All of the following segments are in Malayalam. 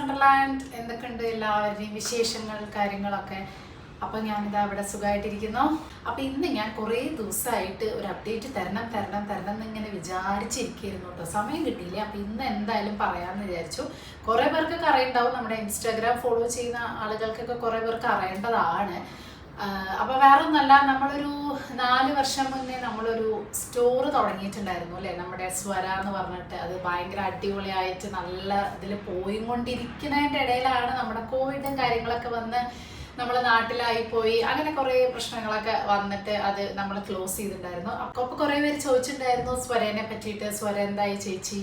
വണ്ടർലാൻഡ് എന്തൊക്കെയുണ്ട് എല്ലാവരുടെയും വിശേഷങ്ങൾ കാര്യങ്ങളൊക്കെ. അപ്പോൾ ഞാനിതാ ഇവിടെ സുഖമായിട്ടിരിക്കുന്നു. അപ്പോൾ ഇന്ന് ഞാൻ കുറേ ദിവസമായിട്ട് ഒരു അപ്ഡേറ്റ് തരണം എന്നിങ്ങനെ വിചാരിച്ചിരിക്കുന്നു കേട്ടോ. സമയം കിട്ടിയില്ല. അപ്പോൾ ഇന്ന് എന്തായാലും പറയാമെന്ന് വിചാരിച്ചു. കുറേ പേർക്കൊക്കെ അറിയണ്ടാവും, നമ്മുടെ ഇൻസ്റ്റാഗ്രാം ഫോളോ ചെയ്യുന്ന ആളുകൾക്കൊക്കെ കുറേ പേർക്ക് അറിയേണ്ടതാണ്. അപ്പോൾ വേറെ ഒന്നല്ല, നമ്മളൊരു 4 വർഷം മുന്നേ നമ്മളൊരു സ്റ്റോർ തുടങ്ങിയിട്ടുണ്ടായിരുന്നു അല്ലേ, നമ്മുടെ സ്വര എന്ന് പറഞ്ഞിട്ട്. അത് ഭയങ്കര അടിപൊളിയായിട്ട് നല്ല ഇതിൽ പോയിക്കൊണ്ടിരിക്കുന്നതിൻ്റെ ഇടയിലാണ് നമ്മുടെ കോവിഡും കാര്യങ്ങളൊക്കെ വന്ന് നമ്മൾ നാട്ടിലായി പോയി. അങ്ങനെ കുറേ പ്രശ്നങ്ങളൊക്കെ വന്നിട്ട് അത് നമ്മൾ ക്ലോസ് ചെയ്തിട്ടുണ്ടായിരുന്നു. അപ്പോൾ കുറേ പേര് ചോദിച്ചിട്ടുണ്ടായിരുന്നു സ്വരേനെ പറ്റിയിട്ട്, സ്വര എന്തായി ചേച്ചി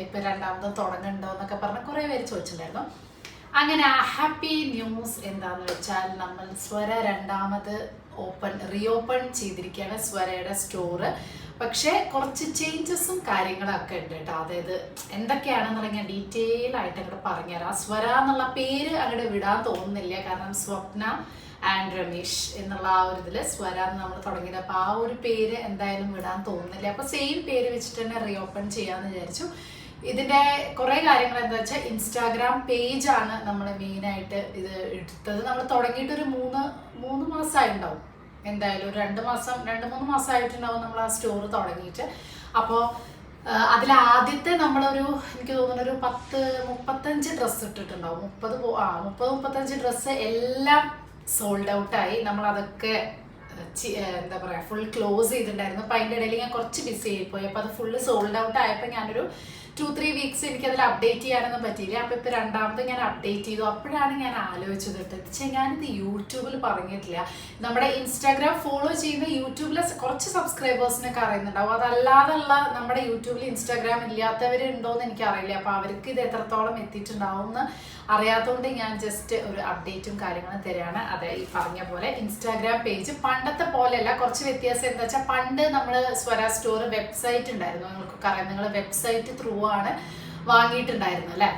ഇപ്പം രണ്ടാമത് തുടങ്ങുന്നുണ്ടോ എന്നൊക്കെ പറഞ്ഞ് കുറേ പേര് ചോദിച്ചിട്ടുണ്ടായിരുന്നു. അങ്ങനെ ഹാപ്പി ന്യൂസ് എന്താണെന്ന് വെച്ചാൽ നമ്മൾ സ്വര രണ്ടാമത് റീഓപ്പൺ ചെയ്തിരിക്കുകയാണ് സ്വരയുടെ സ്റ്റോറ്. പക്ഷേ കുറച്ച് ചേഞ്ചസും കാര്യങ്ങളൊക്കെ ഉണ്ട് കേട്ടോ. അതായത് എന്തൊക്കെയാണെന്നുള്ള ഞാൻ ഡീറ്റെയിൽ ആയിട്ട് അങ്ങോട്ട് പറഞ്ഞുതരാം. സ്വര എന്നുള്ള പേര് അങ്ങോട്ട് വിടാൻ തോന്നുന്നില്ല, കാരണം സ്വപ്ന ആൻഡ് രമേശ് എന്നുള്ള ആ ഒരു ഇതിൽ സ്വര നമ്മൾ തുടങ്ങിയത്. അപ്പോൾ ആ ഒരു പേര് എന്തായാലും വിടാൻ തോന്നുന്നില്ല. അപ്പോൾ സെയിം പേര് വെച്ചിട്ട് തന്നെ റീഓപ്പൺ ചെയ്യാമെന്ന് വിചാരിച്ചു. ഇതിൻ്റെ കുറേ കാര്യങ്ങൾ എന്താ വെച്ചാൽ, ഇൻസ്റ്റാഗ്രാം പേജാണ് നമ്മൾ മെയിനായിട്ട് ഇത് എടുത്തത്. നമ്മൾ തുടങ്ങിയിട്ടൊരു മൂന്ന് മാസമായിട്ടുണ്ടാവും, എന്തായാലും ഒരു 2-3 മാസമായിട്ടുണ്ടാവും നമ്മൾ ആ സ്റ്റോർ തുടങ്ങിയിട്ട്. അപ്പോൾ അതിലാദ്യത്തെ നമ്മളൊരു എനിക്ക് തോന്നുന്നൊരു 10-35 ഡ്രസ്സ് ഇട്ടിട്ടുണ്ടാവും. 30-35 ഡ്രസ്സ് എല്ലാം സോൾഡ് ഔട്ടായി. നമ്മളതൊക്കെ എന്താ പറയുക ഫുൾ ക്ലോസ് ചെയ്തിട്ടുണ്ടായിരുന്നു. അപ്പോൾ അതിൻ്റെ ഇടയിൽ ഞാൻ കുറച്ച് ബിസി ആയിപ്പോയി. അപ്പോൾ അത് ഫുള്ള് സോൾഡ് ഔട്ട് ആയപ്പോൾ ഞാനൊരു 2-3 വീക്സ് എനിക്കതിൽ അപ്ഡേറ്റ് ചെയ്യാനൊന്നും പറ്റിയില്ല. അപ്പോൾ ഇപ്പോൾ രണ്ടാമത് ഞാൻ അപ്ഡേറ്റ് ചെയ്തു. അപ്പോഴാണ് ഞാൻ ആലോചിച്ചത് വെച്ചാൽ ഞാനിത് യൂട്യൂബിൽ പറഞ്ഞിട്ടില്ല. നമ്മുടെ ഇൻസ്റ്റാഗ്രാം ഫോളോ ചെയ്യുന്ന യൂട്യൂബിലെ കുറച്ച് സബ്സ്ക്രൈബേഴ്സിനൊക്കെ അറിയുന്നുണ്ടാവും. അതല്ലാതുള്ള നമ്മുടെ യൂട്യൂബിൽ ഇൻസ്റ്റാഗ്രാം ഇല്ലാത്തവരുണ്ടോയെന്ന് എനിക്കറിയില്ല. അപ്പോൾ അവർക്ക് ഇത് എത്രത്തോളം എത്തിയിട്ടുണ്ടാവും എന്ന് അറിയാത്തതുകൊണ്ട് ഞാൻ ജസ്റ്റ് ഒരു അപ്ഡേറ്റും കാര്യങ്ങളും തരികയാണ്. അതെ, ഈ പറഞ്ഞ പോലെ ഇൻസ്റ്റാഗ്രാം പേജ് പണ്ടത്തെ പോലെയല്ല, കുറച്ച് വ്യത്യാസം എന്താ വെച്ചാൽ, പണ്ട് നമ്മൾ സ്വര സ്റ്റോർ വെബ്സൈറ്റ് ഉണ്ടായിരുന്നു. നിങ്ങൾക്കൊക്കെ അറിയാം, നിങ്ങൾ വെബ്സൈറ്റ് ത്രൂ ആണ് വാങ്ങിയിട്ടുണ്ടായിരുന്നു അല്ലേ,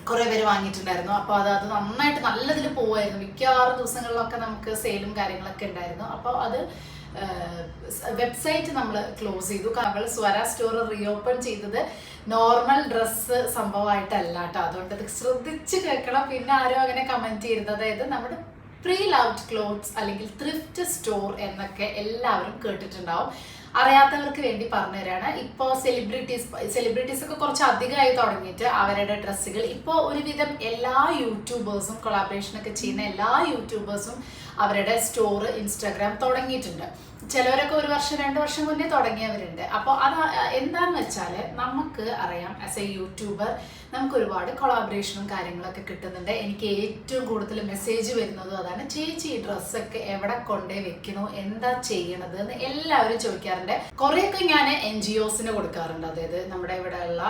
കുറേ പേര് വാങ്ങിയിട്ടുണ്ടായിരുന്നു. അപ്പോൾ അത് നന്നായിട്ട് നല്ലതിൽ പോവായിരുന്നു. മിക്കവാറും ദിവസങ്ങളിലൊക്കെ നമുക്ക് സെയിലും കാര്യങ്ങളൊക്കെ ഉണ്ടായിരുന്നു. അപ്പോൾ അത് വെബ്സൈറ്റ് നമ്മൾ ക്ലോസ് ചെയ്തു. നമ്മൾ സ്വര സ്റ്റോർ റീഓപ്പൺ ചെയ്തത് നോർമൽ ഡ്രസ്സ് സംഭവമായിട്ടല്ല കേട്ടോ. അതുകൊണ്ട് അത് ശ്രദ്ധിച്ച് കേൾക്കണം. പിന്നെ ആരും അങ്ങനെ കമൻറ്റ് ചെയ്യരുത്. അതായത് നമ്മുടെ പ്രീ ലവ്ഡ് ക്ലോത്ത്സ് അല്ലെങ്കിൽ ത്രിഫ്റ്റ് സ്റ്റോർ എന്നൊക്കെ എല്ലാവരും കേട്ടിട്ടുണ്ടാവും. അറിയാത്തവർക്ക് വേണ്ടി പറഞ്ഞു തരാണ്. ഇപ്പോൾ സെലിബ്രിറ്റീസ് ഒക്കെ കുറച്ച് അധികമായി തുടങ്ങിയിട്ട് അവരുടെ ഡ്രസ്സുകൾ ഇപ്പോൾ ഒരുവിധം എല്ലാ യൂട്യൂബേഴ്സും, കൊളാബറേഷനൊക്കെ ചെയ്യുന്ന എല്ലാ യൂട്യൂബേഴ്സും അവരുടെ സ്റ്റോർ ഇൻസ്റ്റാഗ്രാം തുടങ്ങിയിട്ടുണ്ട്. ചിലവരൊക്കെ 1 വർഷം 2 വർഷം മുന്നേ തുടങ്ങിയവരുണ്ട്. അപ്പോൾ അത് എന്താണെന്ന് വെച്ചാൽ, നമുക്ക് അറിയാം ആസ് എ യൂട്യൂബർ നമുക്ക് ഒരുപാട് കൊളാബറേഷനും കാര്യങ്ങളൊക്കെ കിട്ടുന്നുണ്ട്. എനിക്ക് ഏറ്റവും കൂടുതൽ മെസ്സേജ് വരുന്നതും അതാണ്, ചേച്ചി ഈ ഡ്രസ്സൊക്കെ എവിടെ കൊണ്ടേ വെക്കണോ, എന്താ ചെയ്യണത് എന്ന് എല്ലാവരും ചോദിക്കാറുണ്ട്. കുറേയൊക്കെ ഞാൻ NGOസിന് കൊടുക്കാറുണ്ട്. അതായത് നമ്മുടെ ഇവിടെയുള്ള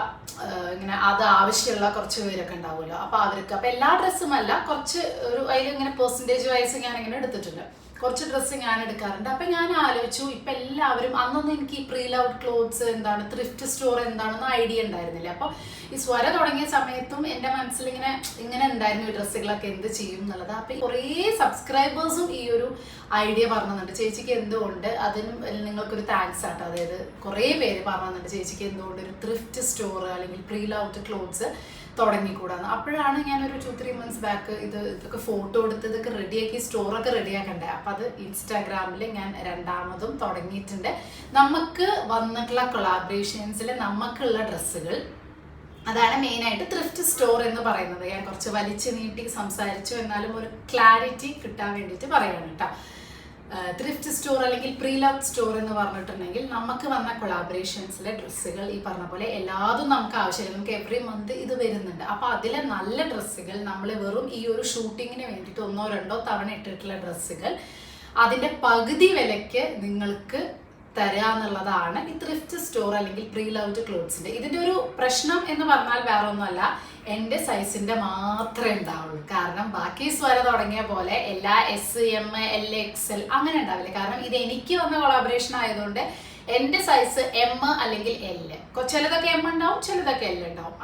ഇങ്ങനെ അത് ആവശ്യമുള്ള കുറച്ച് പേരൊക്കെ ഉണ്ടാവുമല്ലോ, അപ്പോൾ അവർക്ക്. അപ്പോൾ എല്ലാ ഡ്രസ്സും അല്ല, കുറച്ച് ഒരു അതിലിങ്ങനെ പെർസെൻറ്റേജ് വൈസ് ഞാൻ ഇങ്ങനെ എടുത്തിട്ടുണ്ട്. കുറച്ച് ഡ്രസ്സ് ഞാൻ എടുക്കാറുണ്ട്. അപ്പം ഞാൻ ആലോചിച്ചു, ഇപ്പം എല്ലാവരും അന്നൊന്നും എനിക്ക് ഈ പ്രീ ലവ്ഡ് ക്ലോത്ത്സ് എന്താണ്, ത്രിഫ്റ്റ് സ്റ്റോർ എന്താണെന്ന് ഐഡിയ ഉണ്ടായിരുന്നില്ല. അപ്പോൾ ഈ സ്വര തുടങ്ങിയ സമയത്തും എൻ്റെ മനസ്സിൽ ഇങ്ങനെ ഉണ്ടായിരുന്നു ഈ ഡ്രസ്സുകളൊക്കെ എന്ത് ചെയ്യും എന്നുള്ളത്. അപ്പം കുറേ സബ്സ്ക്രൈബേഴ്സും ഈ ഒരു ഐഡിയ പറഞ്ഞുന്നുണ്ട്. ചേച്ചിക്ക് എന്തുകൊണ്ട് അതിനും നിങ്ങൾക്കൊരു താങ്ക്സ് ആട്ടോ. അതായത് കുറേ പേര് പറഞ്ഞുന്നുണ്ട് ചേച്ചിക്ക് എന്തുകൊണ്ട് ഒരു ത്രിഫ്റ്റ് സ്റ്റോർ അല്ലെങ്കിൽ പ്രീ ലവ്ഡ് ക്ലോത്ത്സ് തുടങ്ങിക്കൂടാന്ന്. അപ്പോഴാണ് ഞാനൊരു 2-3 months ബാക്ക് ഇതൊക്കെ ഫോട്ടോ എടുത്ത് ഇതൊക്കെ റെഡിയാക്കി സ്റ്റോറൊക്കെ റെഡിയാക്കണ്ടേ. അപ്പം അത് ഇൻസ്റ്റാഗ്രാമിൽ ഞാൻ രണ്ടാമതും തുടങ്ങിയിട്ടുണ്ട്. നമുക്ക് വന്നിട്ടുള്ള കൊളാബറേഷൻസിൽ നമുക്കുള്ള ഡ്രസ്സുകൾ, അതാണ് മെയിനായിട്ട് ത്രിഫ്റ്റ് സ്റ്റോർ എന്ന് പറയുന്നത്. ഞാൻ കുറച്ച് വലിച്ചു നീട്ടി സംസാരിച്ചു, എന്നാലും ഒരു ക്ലാരിറ്റി കിട്ടാൻ വേണ്ടിയിട്ട് പറയുകയാണ് കേട്ടോ. ത്രിഫ്റ്റ് സ്റ്റോർ അല്ലെങ്കിൽ പ്രീ ലവ്ഡ് സ്റ്റോർ എന്ന് പറഞ്ഞിട്ടുണ്ടെങ്കിൽ നമുക്ക് വന്ന കൊളാബറേഷൻസിലെ ഡ്രസ്സുകൾ ഈ പറഞ്ഞ പോലെ എല്ലാതും നമുക്ക് ആവശ്യമില്ല. നമുക്ക് എവറി മന്ത് ഇത് വരുന്നുണ്ട്. അപ്പോൾ അതിലെ നല്ല ഡ്രസ്സുകൾ നമ്മൾ വെറും ഈ ഒരു ഷൂട്ടിങ്ങിന് വേണ്ടിയിട്ട് 1-2 തവണ ഇട്ടിട്ടുള്ള ഡ്രസ്സുകൾ അതിൻ്റെ പകുതി വിലയ്ക്ക് നിങ്ങൾക്ക് തരിക എന്നുള്ളതാണ് ഈ ത്രിഫ്റ്റ് സ്റ്റോർ അല്ലെങ്കിൽ പ്രീ ലവ്ഡ് ക്ലോത്ത്സിൻ്റെ. ഇതിൻ്റെ ഒരു പ്രശ്നം എന്ന് പറഞ്ഞാൽ വേറെ ഒന്നുമല്ല, എൻ്റെ സൈസിൻ്റെ മാത്രമേ ഉണ്ടാവുള്ളൂ. കാരണം ബാക്കി സ്വര തുടങ്ങിയ പോലെ എല്ലാ SM, L, XL അങ്ങനെ ഉണ്ടാവില്ല. കാരണം ഇത് എനിക്ക് വന്ന കൊളാബറേഷൻ ആയതുകൊണ്ട് എൻ്റെ സൈസ് M അല്ലെങ്കിൽ L. ചിലതൊക്കെ M ഉണ്ടാവും, ചിലതൊക്കെ L ഉണ്ടാവും.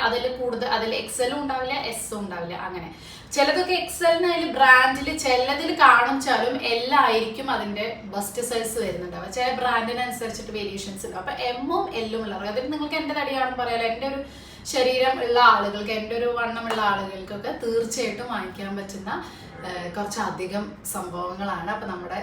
അതിൽ കൂടുതൽ അതിൽ XL ഉണ്ടാവില്ല, S ഉണ്ടാവില്ല. അങ്ങനെ ചിലതൊക്കെ XL അതിൽ ബ്രാൻഡിൽ ചിലതിൽ കാണിച്ചാലും L ആയിരിക്കും അതിൻ്റെ ബസ്റ്റ് സൈസ് വരുന്നുണ്ടാവുക. ചില ബ്രാൻഡിനനുസരിച്ചിട്ട് വേരിയേഷൻസ് ഉണ്ടാവും. അപ്പോൾ M ഉം L ഉം ഉള്ളവർക്ക് അതിൽ നിങ്ങൾക്ക് എൻ്റെ തടി കാണുമ്പോൾ പറയാലോ, എൻ്റെ ഒരു ശരീരം ഉള്ള ആളുകൾക്ക്, എൻ്റെ ഒരു വണ്ണമുള്ള ആളുകൾക്കൊക്കെ തീർച്ചയായിട്ടും വാങ്ങിക്കാൻ പറ്റുന്ന കുറച്ചധികം സംഭവങ്ങളാണ്. അപ്പം നമ്മുടെ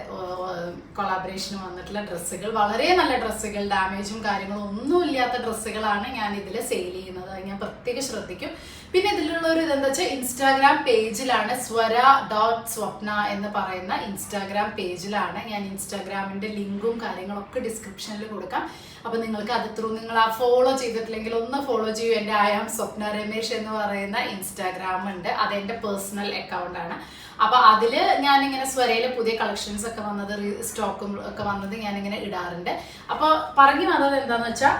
കൊളാബറേഷന് വന്നിട്ടുള്ള ഡ്രസ്സുകൾ വളരെ നല്ല ഡ്രസ്സുകൾ, ഡാമേജും കാര്യങ്ങളും ഒന്നുമില്ലാത്ത ഡ്രസ്സുകളാണ് ഞാൻ ഇതിൽ സെയിൽ ചെയ്യുന്നത്. ഞാൻ പ്രത്യേകം ശ്രദ്ധിക്കും. പിന്നെ ഇതിലുള്ള ഒരു ഇതെന്താ വെച്ചാൽ ഇൻസ്റ്റാഗ്രാം പേജിലാണ്, swara.swapna എന്ന് പറയുന്ന ഇൻസ്റ്റാഗ്രാം പേജിലാണ്. ഞാൻ ഇൻസ്റ്റാഗ്രാമിൻ്റെ ലിങ്കും കാര്യങ്ങളൊക്കെ ഡിസ്ക്രിപ്ഷനിൽ കൊടുക്കാം. അപ്പോൾ നിങ്ങൾക്ക് അത് ത്രൂ നിങ്ങൾ ആ ഫോളോ ചെയ്തിട്ടില്ലെങ്കിൽ ഒന്ന് ഫോളോ ചെയ്യൂ. എൻ്റെ ആയാം സ്വപ്ന രമേശ് എന്ന് പറയുന്ന ഇൻസ്റ്റാഗ്രാം ഉണ്ട്, അതെൻ്റെ പേഴ്സണൽ അക്കൗണ്ടാണ്. അപ്പോൾ അതിൽ ഞാനിങ്ങനെ സ്വരയിൽ പുതിയ കളക്ഷൻസ് ഒക്കെ വന്നത്, സ്റ്റോക്കും ഒക്കെ വന്നത് ഞാനിങ്ങനെ ഇടാറുണ്ട്. അപ്പോൾ പറഞ്ഞു വന്നത് എന്താണെന്ന് വെച്ചാൽ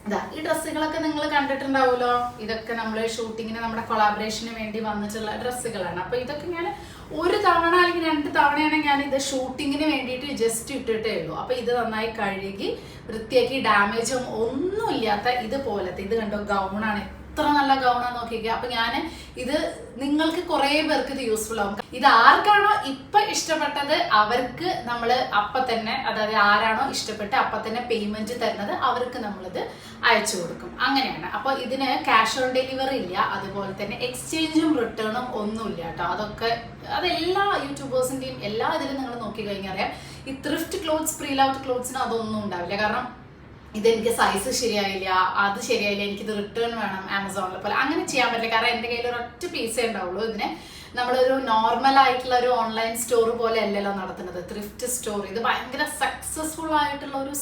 ഇതാ ഈ ഡ്രസ്സുകളൊക്കെ നിങ്ങൾ കണ്ടിട്ടുണ്ടാവുമല്ലോ. ഇതൊക്കെ നമ്മൾ ഷൂട്ടിങ്ങിന് നമ്മുടെ കൊളാബറേഷന് വേണ്ടി വന്നിട്ടുള്ള ഡ്രസ്സുകളാണ്. അപ്പോൾ ഇതൊക്കെ ഞാൻ ഒരു തവണ അല്ലെങ്കിൽ 2 തവണയാണ് ഞാൻ ഇത് ഷൂട്ടിങ്ങിന് വേണ്ടിയിട്ട് ജസ്റ്റ് ഇട്ടിട്ടേ ഉള്ളൂ. അപ്പോൾ ഇത് നന്നായി കഴുകി വൃത്തിയാക്കി ഡാമേജും ഒന്നുമില്ലാത്ത ഇതുപോലത്തെ, ഇത് കണ്ടോ ഗൗണാണ്, എത്ര നല്ല ഗൗണാന്ന് നോക്കിക്കുക. അപ്പൊ ഞാൻ ഇത് നിങ്ങൾക്ക് കുറെ പേർക്ക് ഇത് യൂസ്ഫുൾ ആവും. ഇത് ആർക്കാണോ ഇപ്പൊ ഇഷ്ടപ്പെട്ടത് അവർക്ക് നമ്മൾ അപ്പൊ തന്നെ, അതായത് ആരാണോ ഇഷ്ടപ്പെട്ട് അപ്പൊ തന്നെ പേയ്മെന്റ് തരുന്നത് അവർക്ക് നമ്മളിത് അയച്ചു കൊടുക്കും, അങ്ങനെയാണ്. അപ്പൊ ഇതിന് ക്യാഷ് ഓൺ ഡെലിവറി ഇല്ല, അതുപോലെ തന്നെ എക്സ്ചേഞ്ചും റിട്ടേണും ഒന്നുമില്ല കേട്ടോ. അതെല്ലാ യൂട്യൂബേഴ്സിന്റെയും എല്ലാ ഇതിലും നിങ്ങൾ നോക്കി കഴിഞ്ഞാൽ അറിയാം. ഈ ത്രിഫ്റ്റ് ക്ലോത്ത്സ്, പ്രീ ലൗഡ് ക്ലോത്ത്സിന് അതൊന്നും ഉണ്ടാവില്ല. കാരണം ഇതെനിക്ക് സൈസ് ശരിയായില്ല, അത് ശരിയായില്ല, എനിക്കിത് റിട്ടേൺ വേണം ആമസോണിലെ പോലെ, അങ്ങനെ ചെയ്യാൻ പറ്റില്ല. കാരണം എൻ്റെ കയ്യിൽ ഒരൊറ്റ പീസേ ഉണ്ടാവുള്ളൂ. ഇതിന് നമ്മളൊരു നോർമൽ ആയിട്ടുള്ള ഒരു ഓൺലൈൻ സ്റ്റോർ പോലെ അല്ലല്ലോ നടത്തുന്നത്, ത്രിഫ്റ്റ് സ്റ്റോർ. ഇത് ഭയങ്കര സക്സസ്ഫുൾ ആയിട്ടുള്ള ഒരു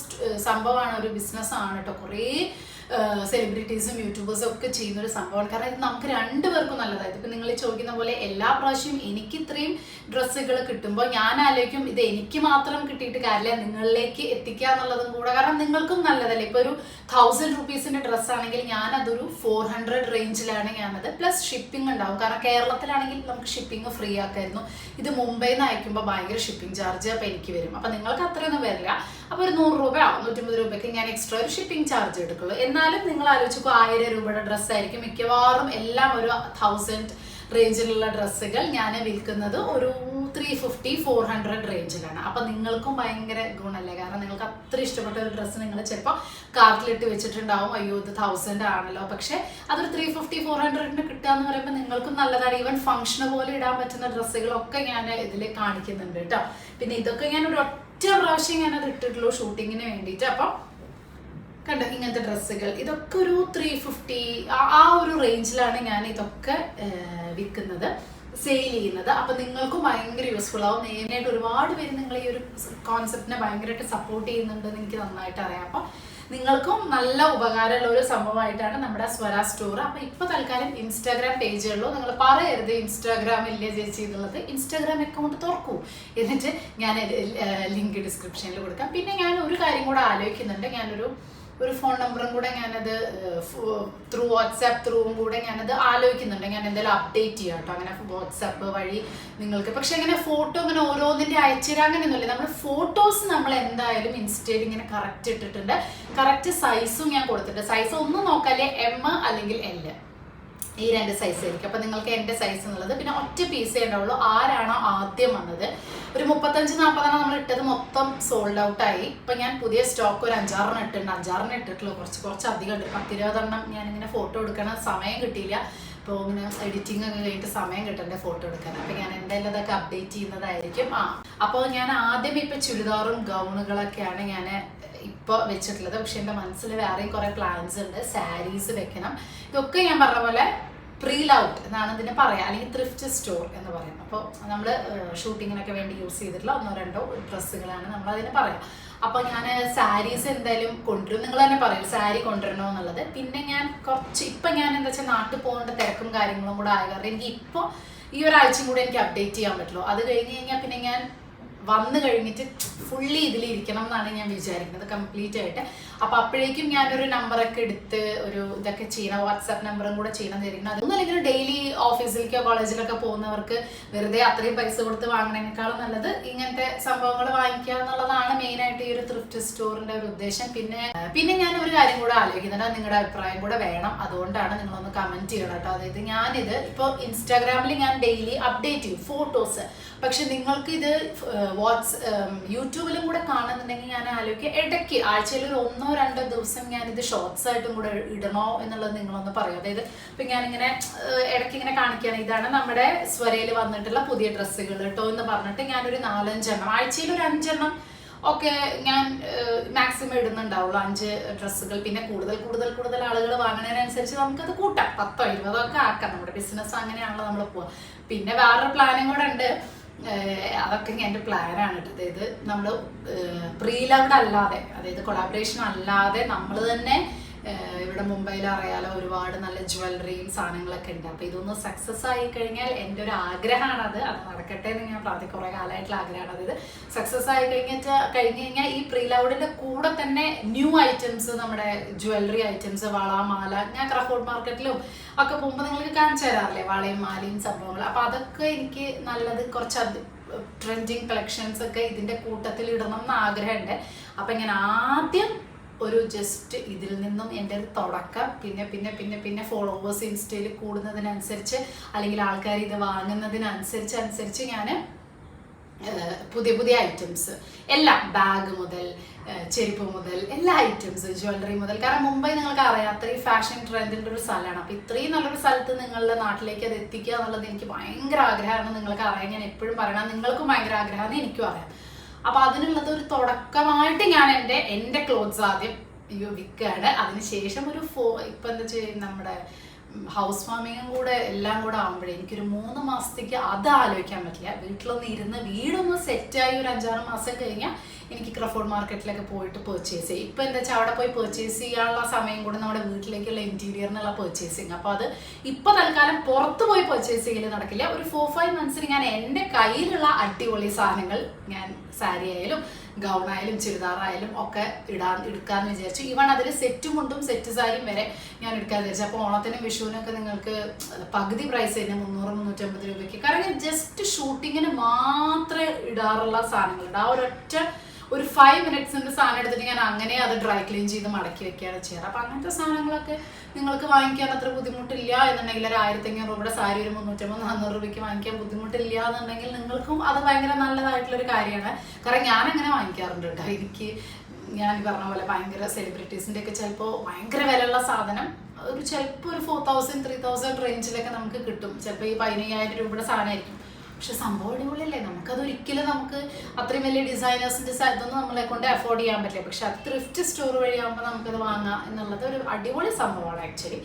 സംഭവമാണ്, ഒരു ബിസിനസ്സാണ് കേട്ടോ. കുറേ സെലിബ്രിറ്റീസും യൂട്യൂബേഴ്സും ഒക്കെ ചെയ്യുന്ന ഒരു സംഭവമാണ്. കാരണം ഇത് നമുക്ക് 2 പേർക്കും നല്ലതായത്. ഇപ്പം നിങ്ങൾ ചോദിക്കുന്ന പോലെ എല്ലാ പ്രാവശ്യവും എനിക്ക് ഇത്രയും ഡ്രസ്സുകൾ കിട്ടുമ്പോൾ ഞാൻ ആലോചിക്കും ഇത് എനിക്ക് മാത്രം കിട്ടിയിട്ട് കാര്യമില്ല, നിങ്ങളിലേക്ക് എത്തിക്കുക എന്നുള്ളതും കൂടെ. കാരണം നിങ്ങൾക്കും നല്ലതല്ലേ. ഇപ്പോൾ ഒരു 1000 റുപ്പീസിൻ്റെ ഡ്രസ്സാണെങ്കിൽ ഞാനതൊരു 400 റേഞ്ചിലാണ് ഞാനത്, പ്ലസ് ഷിപ്പിംഗ് ഉണ്ടാവും. കാരണം കേരളത്തിലാണെങ്കിൽ നമുക്ക് ഷിപ്പിംഗ് ഫ്രീ ആക്കായിരുന്നു. ഇത് മുംബൈയിൽ നിന്ന് അയക്കുമ്പോൾ ഭയങ്കര ഷിപ്പിംഗ് ചാർജ് അപ്പോൾ എനിക്ക് വരും. അപ്പം നിങ്ങൾക്ക് അത്രയൊന്നും വരില്ല. അപ്പോൾ ഒരു 100 രൂപ 150 രൂപയ്ക്ക് ഞാൻ എക്സ്ട്രാ ഒരു ഷിപ്പിംഗ് ചാർജ് എടുക്കുള്ളൂ. എന്നാലും നിങ്ങൾ ആലോചിച്ചപ്പോൾ 1000 രൂപയുടെ ഡ്രസ്സായിരിക്കും മിക്കവാറും എല്ലാം. ഒരു 1000 റേഞ്ചിലുള്ള ഡ്രസ്സുകൾ ഞാൻ വിൽക്കുന്നത് ഒരു 350-400 റേഞ്ചിലാണ്. അപ്പം നിങ്ങൾക്കും ഭയങ്കര ഗുണമല്ലേ. കാരണം നിങ്ങൾക്ക് അത്ര ഇഷ്ടപ്പെട്ട ഒരു ഡ്രസ്സ് നിങ്ങൾ ചിലപ്പോൾ കാർട്ടിലിട്ട് വെച്ചിട്ടുണ്ടാവും, അയ്യോ ഇത് 1000 ആണല്ലോ, പക്ഷെ അതൊരു 350-400 കിട്ടുക എന്ന് പറയുമ്പോൾ നിങ്ങൾക്കും നല്ലതാണ്. ഈവൻ ഫംഗ്ഷന് പോലെ ഇടാൻ പറ്റുന്ന ഡ്രസ്സുകളൊക്കെ ഞാൻ ഇതിൽ കാണിക്കുന്നുണ്ട് കേട്ടോ. പിന്നെ ഇതൊക്കെ ഞാൻ ഒരു ഒറ്റ പ്രാവശ്യം ഞാനത് ഇട്ടിട്ടുള്ളൂ ഷൂട്ടിങ്ങിന് വേണ്ടിയിട്ട്. അപ്പം കണ്ടോ ഇങ്ങനത്തെ ഡ്രസ്സുകൾ, ഇതൊക്കെ ഒരു 350 ആ ഒരു റേഞ്ചിലാണ് ഞാൻ ഇതൊക്കെ വിൽക്കുന്നത്, സെയിൽ ചെയ്യുന്നത്. അപ്പം നിങ്ങൾക്കും ഭയങ്കര യൂസ്ഫുൾ ആവും. മെയിനായിട്ട് ഒരുപാട് പേര് നിങ്ങൾ ഈ ഒരു കോൺസെപ്റ്റിനെ ഭയങ്കരമായിട്ട് സപ്പോർട്ട് ചെയ്യുന്നുണ്ടെന്ന് എനിക്ക് നന്നായിട്ട് അറിയാം. അപ്പം നിങ്ങൾക്കും നല്ല ഉപകാരമുള്ള ഒരു സംഭവമായിട്ടാണ് നമ്മുടെ സ്വര സ്റ്റോർ. അപ്പം ഇപ്പോൾ തൽക്കാലം ഇൻസ്റ്റാഗ്രാം പേജുകളിലോ നിങ്ങൾ പറയരുത് ഇൻസ്റ്റാഗ്രാമില്ലേ ചേച്ചി എന്നുള്ളത്. ഇൻസ്റ്റാഗ്രാം അക്കൗണ്ട് തുറക്കൂ, എന്നിട്ട് ഞാൻ ലിങ്ക് ഡിസ്ക്രിപ്ഷനിൽ കൊടുക്കാം. പിന്നെ ഞാൻ ഒരു കാര്യം കൂടെ ആലോചിക്കുന്നുണ്ട്. ഞാനൊരു ഫോൺ നമ്പറും കൂടെ ഞാനത് ത്രൂ വാട്സാപ്പ് ത്രൂവും കൂടെ ഞാനത് ആലോചിക്കുന്നുണ്ട്. ഞാൻ എന്തായാലും അപ്ഡേറ്റ് ചെയ്യാം കേട്ടോ. അങ്ങനെ വാട്സാപ്പ് വഴി നിങ്ങൾക്ക്, പക്ഷെ അങ്ങനെ ഫോട്ടോ ഇങ്ങനെ ഓരോന്നിൻ്റെ അയച്ചുതരാം അങ്ങനെയൊന്നുമില്ല. നമ്മുടെ ഫോട്ടോസ് നമ്മൾ എന്തായാലും ഇൻസ്റ്റയിൽ ഇങ്ങനെ കറക്റ്റ് ഇട്ടിട്ടുണ്ട്. കറക്റ്റ് സൈസും ഞാൻ കൊടുത്തിട്ടുണ്ട്. സൈസ് ഒന്നും നോക്കാല്ലേ, M അല്ലെങ്കിൽ L, ഈ 2 സൈസ് ആയിരിക്കും. അപ്പം നിങ്ങൾക്ക് എൻ്റെ സൈസ് എന്നുള്ളത് പിന്നെ ഒറ്റ പീസേ ഉണ്ടാവുള്ളൂ. ആരാണോ ആദ്യം വന്നത് ഒരു 35-40 നമ്മൾ ഇട്ടത് മൊത്തം സോൾഡ് ഔട്ടായി. ഇപ്പം ഞാൻ പുതിയ സ്റ്റോക്ക് ഒരു 5-6 ഇട്ടിട്ടുണ്ട്. 5-6 ഇട്ടിട്ടുള്ളൂ, കുറച്ച് അധികം ഉണ്ട്. 10-20 ഞാനിങ്ങനെ ഫോട്ടോ എടുക്കണ സമയം കിട്ടിയില്ല. ഇപ്പോൾ ഇങ്ങനെ എഡിറ്റിംഗ് ഒക്കെ കഴിഞ്ഞിട്ട് സമയം കിട്ടണ്ടേ ഫോട്ടോ എടുക്കാൻ. അപ്പം ഞാൻ എന്തായാലും അതൊക്കെ അപ്ഡേറ്റ് ചെയ്യുന്നതായിരിക്കും. അപ്പോൾ ഞാൻ ആദ്യം ഇപ്പം ചുരിദാറും ഗൗണുകളൊക്കെയാണ് ഞാൻ ഇപ്പോൾ വെച്ചിട്ടുള്ളത്. പക്ഷെ എൻ്റെ മനസ്സിൽ വേറെയും കുറേ പ്ലാൻസ് ഉണ്ട്. സാരീസ് വെക്കണം. ഇതൊക്കെ ഞാൻ പറഞ്ഞ പോലെ പ്രീ ലൗഡ് എന്നാണ് ഇതിനെ പറയാം, അല്ലെങ്കിൽ ത്രിഫ്റ്റ് സ്റ്റോർ എന്ന് പറയും. അപ്പോൾ നമ്മൾ ഷൂട്ടിങ്ങിനൊക്കെ വേണ്ടി യൂസ് ചെയ്തിട്ടുള്ള 1-2 ഡ്രസ്സുകളാണ് നമ്മൾ അതിന് പറയാം. അപ്പോൾ ഞാൻ സാരീസ് എന്തായാലും കൊണ്ടുവരും. നിങ്ങൾ തന്നെ പറയും സാരി കൊണ്ടുവരണോ എന്നുള്ളത്. പിന്നെ ഞാൻ ഇപ്പം ഞാൻ എന്താ വെച്ചാൽ നാട്ടിൽ പോകേണ്ട തിരക്കും കാര്യങ്ങളും കൂടെ ആയ കാരണം എനിക്ക് ഇപ്പോൾ ഈ ഒരാഴ്ചയും കൂടെ എനിക്ക് അപ്ഡേറ്റ് ചെയ്യാൻ പറ്റുള്ളൂ. അത് കഴിഞ്ഞ് കഴിഞ്ഞാൽ പിന്നെ ഞാൻ വന്നു കഴിഞ്ഞിട്ട് ഫുള്ളി ഇതിലിരിക്കണം എന്നാണ് ഞാൻ വിചാരിക്കുന്നത്, കംപ്ലീറ്റ് ആയിട്ട്. അപ്പോൾ അപ്പോഴേക്കും ഞാനൊരു നമ്പറൊക്കെ എടുത്ത് ഒരു ഇതൊക്കെ ചെയ്യണം, വാട്സാപ്പ് നമ്പറും കൂടെ ചെയ്യണം തരുന്നത്. അതൊന്നും അല്ലെങ്കിൽ ഡെയിലി ഓഫീസിലേക്കോ കോളേജിലൊക്കെ പോകുന്നവർക്ക് വെറുതെ അത്രയും പൈസ കൊടുത്ത് വാങ്ങണേക്കാളും നല്ലത് ഇങ്ങനത്തെ സംഭവങ്ങൾ വാങ്ങിക്കുക എന്നുള്ളതാണ് മെയിനായിട്ട് ഈ ഒരു ത്രിഫ്റ്റ് സ്റ്റോറിൻ്റെ ഒരു ഉദ്ദേശം. പിന്നെ ഞാൻ ഒരു കാര്യം കൂടെ ആലോചിക്കുന്നുണ്ട്, നിങ്ങളുടെ അഭിപ്രായം കൂടെ വേണം. അതുകൊണ്ടാണ് നിങ്ങളൊന്ന് കമൻറ്റ് ചെയ്യണം കേട്ടോ. അതായത് ഞാനിത് ഇപ്പോൾ ഇൻസ്റ്റാഗ്രാമിൽ ഞാൻ ഡെയിലി അപ്ഡേറ്റ് ചെയ്യും ഫോട്ടോസ്. പക്ഷെ നിങ്ങൾക്ക് ഇത് യൂട്യൂബിലും കൂടെ കാണുന്നുണ്ടെങ്കിൽ ഞാൻ ആലോചിക്കുക ഇടയ്ക്ക് ആഴ്ചയിൽ ഒരു 1-2 ദിവസം ഞാനിത് ഷോർട്സ് ആയിട്ടും കൂടെ ഇടണോ എന്നുള്ളത് നിങ്ങളൊന്ന് പറയും. അതായത് ഇപ്പം ഞാനിങ്ങനെ ഇടയ്ക്ക് ഇങ്ങനെ കാണിക്കുകയാണ്, ഇതാണ് നമ്മുടെ സ്വരയിൽ വന്നിട്ടുള്ള പുതിയ ഡ്രസ്സുകൾ കേട്ടോ എന്ന് പറഞ്ഞിട്ട് ഞാനൊരു 4-5 എണ്ണം, ആഴ്ചയിൽ ഒരു 5 എണ്ണം ഒക്കെ ഞാൻ മാക്സിമം ഇടുന്നുണ്ടാവുള്ളൂ, 5 ഡ്രസ്സുകൾ. പിന്നെ കൂടുതൽ ആളുകൾ വാങ്ങുന്നതിനനുസരിച്ച് നമുക്കത് കൂട്ടാം, 10-20 ഒക്കെ ആക്കാം. നമ്മുടെ ബിസിനസ് അങ്ങനെയാണല്ലോ നമ്മൾ പോവുക. പിന്നെ വേറൊരു പ്ലാനും കൂടെ ഉണ്ട്, അതൊക്കെ എൻ്റെ പ്ലാനാണ് കേട്ടോ. അതായത് നമ്മൾ പ്രീ ലവ്ഡ് അല്ലാതെ, അതായത് കൊളാബറേഷൻ അല്ലാതെ നമ്മൾ തന്നെ ഇവിടെ മുംബൈയിൽ അറിയാലോ ഒരുപാട് നല്ല ജ്വല്ലറിയും സാധനങ്ങളൊക്കെ ഉണ്ട്. അപ്പോൾ ഇതൊന്ന് സക്സസ് ആയി കഴിഞ്ഞാൽ എൻ്റെ ഒരു ആഗ്രഹമാണത്, അത് നടക്കട്ടെ എന്ന് ഞാൻ കുറേ കാലമായിട്ടുള്ള ആഗ്രഹമാണ്. അതായത് സക്സസ് ആയി കഴിഞ്ഞാൽ ഈ പ്രീ ലൗഡിൻ്റെ കൂടെ തന്നെ ന്യൂ ഐറ്റംസ്, നമ്മുടെ ജ്വല്ലറി ഐറ്റംസ്, വള മാല, ഞാൻ ക്രഫോർഡ് മാർക്കറ്റിലും ഒക്കെ പോകുമ്പോൾ നിങ്ങൾക്ക് കാണിച്ചു തരാറില്ലേ വളയും മാലയും സംഭവങ്ങൾ. അപ്പോൾ അതൊക്കെ എനിക്ക് നല്ലത് കുറച്ച് ട്രെൻഡിങ് കളക്ഷൻസ് ഒക്കെ ഇതിൻ്റെ കൂട്ടത്തിൽ ഇടണം എന്ന് ആഗ്രഹമുണ്ട്. അപ്പം ഞാൻ ആദ്യം ഒരു ജസ്റ്റ് ഇതിൽ നിന്നും എൻ്റെ ഒരു തുടക്കം, പിന്നെ ഫോളോവേഴ്സ് ഇൻസ്റ്റയിൽ കൂടുന്നതിനനുസരിച്ച് അല്ലെങ്കിൽ ആൾക്കാർ ഇത് വാങ്ങുന്നതിനനുസരിച്ച് ഞാൻ പുതിയ ഐറ്റംസ് എല്ലാം, ബാഗ് മുതൽ ചെരുപ്പ് മുതൽ എല്ലാ ഐറ്റംസ്, ജ്വല്ലറി മുതൽ. കാരണം മുംബൈ നിങ്ങൾക്ക് അറിയാം അത്രയും ഫാഷൻ ട്രെൻഡിൻ്റെ ഒരു സ്ഥലമാണ്. അപ്പോൾ ഇത്രയും നല്ലൊരു സ്ഥലത്ത് നിങ്ങളുടെ നാട്ടിലേക്ക് അത് എത്തിക്കുക എന്നുള്ളത് എനിക്ക് ഭയങ്കര ആഗ്രഹമാണ്. നിങ്ങൾക്ക് അറിയാം, ഞാൻ എപ്പോഴും പറയണം, നിങ്ങൾക്കും ഭയങ്കര ആഗ്രഹമാണ്, എനിക്കും അറിയാം. അപ്പോൾ അതിനുള്ളത് ഒരു തുടക്കമായിട്ട് ഞാൻ എൻ്റെ ക്ലോത്ത്സ് ആദ്യം വിൽക്കുകയാണ്. അതിനുശേഷം ഇപ്പം എന്താ ചെയ്യുക, നമ്മുടെ ഹൗസ് വാമിങ്ങും കൂടെ എല്ലാം കൂടെ ആകുമ്പോഴേ എനിക്കൊരു 3 മാസത്തേക്ക് അത് ആലോചിക്കാൻ പറ്റില്ല. വീടൊന്ന് സെറ്റായി ഒരു 5-6 മാസം കഴിഞ്ഞാൽ എനിക്ക് ക്രഫോർഡ് മാർക്കറ്റിലൊക്കെ പോയിട്ട് പർച്ചേസ് ചെയ്യും. ഇപ്പം എന്താ വെച്ചാൽ അവിടെ പോയി പർച്ചേസ് ചെയ്യാനുള്ള സമയം കൂടെ നമ്മുടെ വീട്ടിലേക്കുള്ള ഇൻറ്റീരിയറിനുള്ള പർച്ചേസിങ്. അപ്പോൾ അത് ഇപ്പം തൽക്കാലം പുറത്ത് പോയി പർച്ചേസ് ചെയ്യൽ നടക്കില്ല. ഒരു 4-5 മന്ത്സിന് ഞാൻ എൻ്റെ കയ്യിലുള്ള അടിപൊളി സാധനങ്ങൾ, ഞാൻ സാരി ആയാലും ഗൗണായാലും ചുരിദാറായാലും ഒക്കെ എടുക്കാമെന്ന് വിചാരിച്ചു. ഈവൺ അതിൽ സെറ്റും കൊണ്ടും സെറ്റ് സാരിയും വരെ ഞാൻ എടുക്കാമെന്ന് വിചാരിച്ചു. അപ്പോൾ ഓണത്തിനും വിഷുവിനൊക്കെ നിങ്ങൾക്ക് പകുതി പ്രൈസ് തന്നെ 300-350 രൂപയ്ക്ക്. കാരണം ജസ്റ്റ് ഷൂട്ടിങ്ങിന് മാത്രമേ ഇടാറുള്ള സാധനങ്ങളുണ്ട്. ആ ഒരു 5 മിനിറ്റ്സിൻ്റെ സാധനം എടുത്തിട്ട് ഞാൻ അങ്ങനെ അത് ഡ്രൈ ക്ലീൻ ചെയ്ത് മടക്കി വെക്കുകയാണ് ചെയ്യാറ്. അപ്പം അങ്ങനത്തെ സാധനങ്ങളൊക്കെ നിങ്ങൾക്ക് വാങ്ങിക്കാൻ അത്ര ബുദ്ധിമുട്ടില്ല എന്നുണ്ടെങ്കിൽ, ഒരു 1500 രൂപയുടെ സാരി ഒരു 350-400 രൂപയ്ക്ക് വാങ്ങിക്കാൻ ബുദ്ധിമുട്ടില്ല എന്നുണ്ടെങ്കിൽ നിങ്ങൾക്കും അത് ഭയങ്കര നല്ലതായിട്ടുള്ളൊരു കാര്യമാണ്. കാരണം ഞാനങ്ങനെ വാങ്ങിക്കാറുണ്ട് കേട്ടോ. ഞാൻ പറഞ്ഞ പോലെ ഭയങ്കര സെലിബ്രിറ്റീസിൻ്റെ ഒക്കെ ചിലപ്പോൾ ഭയങ്കര വിലയുള്ള സാധനം ചിലപ്പോൾ ഒരു 4000-3000 റേഞ്ചിലൊക്കെ നമുക്ക് കിട്ടും. ചിലപ്പോൾ ഈ 15000 രൂപയുടെ സാധനമായിരിക്കും, പക്ഷെ സംഭവം അടിപൊളിയല്ലേ. നമുക്കതൊരിക്കലും അത്രയും വലിയ ഡിസൈനേഴ്സിൻ്റെ ഇതൊന്നും നമ്മളെ കൊണ്ട് അഫോർഡ് ചെയ്യാൻ പറ്റില്ല. പക്ഷെ അത് ത്രിഫ്റ്റ് സ്റ്റോർ വഴിയാകുമ്പോൾ നമുക്കത് വാങ്ങാം എന്നുള്ളത് ഒരു അടിപൊളി സംഭവമാണ് ആക്ച്വലി.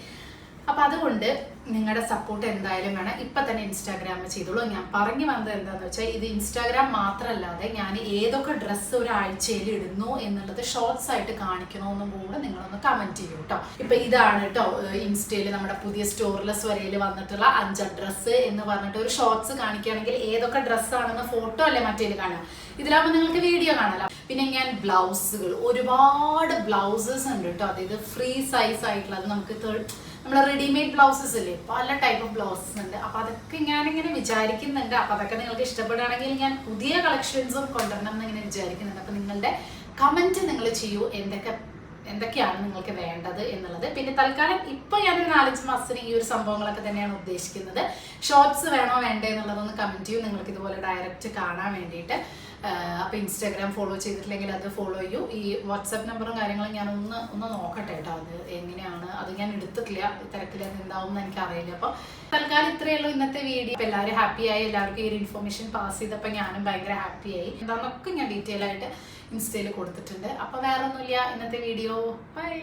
അപ്പോൾ അതുകൊണ്ട് നിങ്ങളുടെ സപ്പോർട്ട് എന്തായാലും വേണം. ഇപ്പം തന്നെ ഇൻസ്റ്റാഗ്രാമിൽ ചെയ്തോളൂ. ഞാൻ പറഞ്ഞു വന്നത് എന്താണെന്ന് വെച്ചാൽ, ഇത് ഇൻസ്റ്റാഗ്രാം മാത്രമല്ലാതെ ഞാൻ ഏതൊക്കെ ഡ്രസ്സ് ഒരാഴ്ചയിൽ ഇടുന്നു എന്നുള്ളത് ഷോർട്സ് ആയിട്ട് കാണിക്കണമെന്നും കൂടെ നിങ്ങളൊന്ന് കമൻറ്റ് ചെയ്യൂ കേട്ടോ. ഇപ്പം ഇതാണ് കേട്ടോ ഇൻസ്റ്റയിൽ നമ്മുടെ പുതിയ സ്റ്റോറിലെസ് വരയിൽ വന്നിട്ടുള്ള 5 ഡ്രസ്സ് എന്ന് പറഞ്ഞിട്ട് ഒരു ഷോർട്സ് കാണിക്കുകയാണെങ്കിൽ ഏതൊക്കെ ഡ്രസ്സാണെന്ന് ഫോട്ടോ അല്ലേ മറ്റേൽ കാണാം. ഇതിലാകുമ്പോൾ നിങ്ങൾക്ക് വീഡിയോ കാണാമല്ലോ. പിന്നെ ഞാൻ ബ്ലൗസുകൾ, ഒരുപാട് ബ്ലൗസസ് ഉണ്ട് കേട്ടോ. അതായത് ഫ്രീ സൈസ് ആയിട്ടുള്ള, അത് നമുക്ക് നമ്മുടെ റെഡിമെയ്ഡ് ബ്ലൗസസ് ഇല്ലേ, പല ടൈപ്പ് ഓഫ് ബ്ലൗസസ് ഉണ്ട്. അപ്പോൾ അതൊക്കെ ഞാനിങ്ങനെ വിചാരിക്കുന്നുണ്ട്. അപ്പോൾ അതൊക്കെ നിങ്ങൾക്ക് ഇഷ്ടപ്പെടുകയാണെങ്കിൽ ഞാൻ പുതിയ കളക്ഷൻസും കൊണ്ടുവരണം എന്നിങ്ങനെ വിചാരിക്കുന്നുണ്ട്. അപ്പോൾ നിങ്ങളുടെ കമൻറ്റ് നിങ്ങൾ ചെയ്യൂ, എന്തൊക്കെയാണ് നിങ്ങൾക്ക് വേണ്ടത് എന്നുള്ളത്. പിന്നെ തൽക്കാലം ഇപ്പോൾ ഞാനൊരു 4-5 മാസത്തിന് ഈ ഒരു സംഭവങ്ങളൊക്കെ തന്നെയാണ് ഉദ്ദേശിക്കുന്നത്. ഷോർട്സ് വേണോ വേണ്ടേ എന്നുള്ളതൊന്ന് കമൻറ്റ് ചെയ്യൂ, നിങ്ങൾക്ക് ഇതുപോലെ ഡയറക്റ്റ് കാണാൻ വേണ്ടിയിട്ട്. അപ്പോൾ ഇൻസ്റ്റാഗ്രാം ഫോളോ ചെയ്തിട്ടില്ലെങ്കിൽ അത് ഫോളോ ചെയ്യൂ. ഈ വാട്സപ്പ് നമ്പറും കാര്യങ്ങളും ഞാൻ ഒന്ന് നോക്കട്ടെ കേട്ടോ, അത് എങ്ങനെയാണ്, അത് ഞാൻ എടുത്തിട്ടില്ല, തിരക്കിൽ അത് എന്താവും എന്ന് എനിക്കറിയില്ല. അപ്പോൾ തൽക്കാലം ഇത്രയേ ഉള്ളൂ ഇന്നത്തെ വീഡിയോ. അപ്പോൾ എല്ലാവരും ഹാപ്പിയായി, എല്ലാവർക്കും ഈ ഒരു ഇൻഫർമേഷൻ പാസ് ചെയ്തപ്പോൾ ഞാനും ഭയങ്കര ഹാപ്പിയായി. എന്താണെന്നൊക്കെ ഞാൻ ഡീറ്റെയിൽ ആയിട്ട് ഇൻസ്റ്റയിൽ കൊടുത്തിട്ടുണ്ട്. അപ്പോൾ വേറെ ഒന്നുമില്ല, ഇന്നത്തെ വീഡിയോ ബൈ.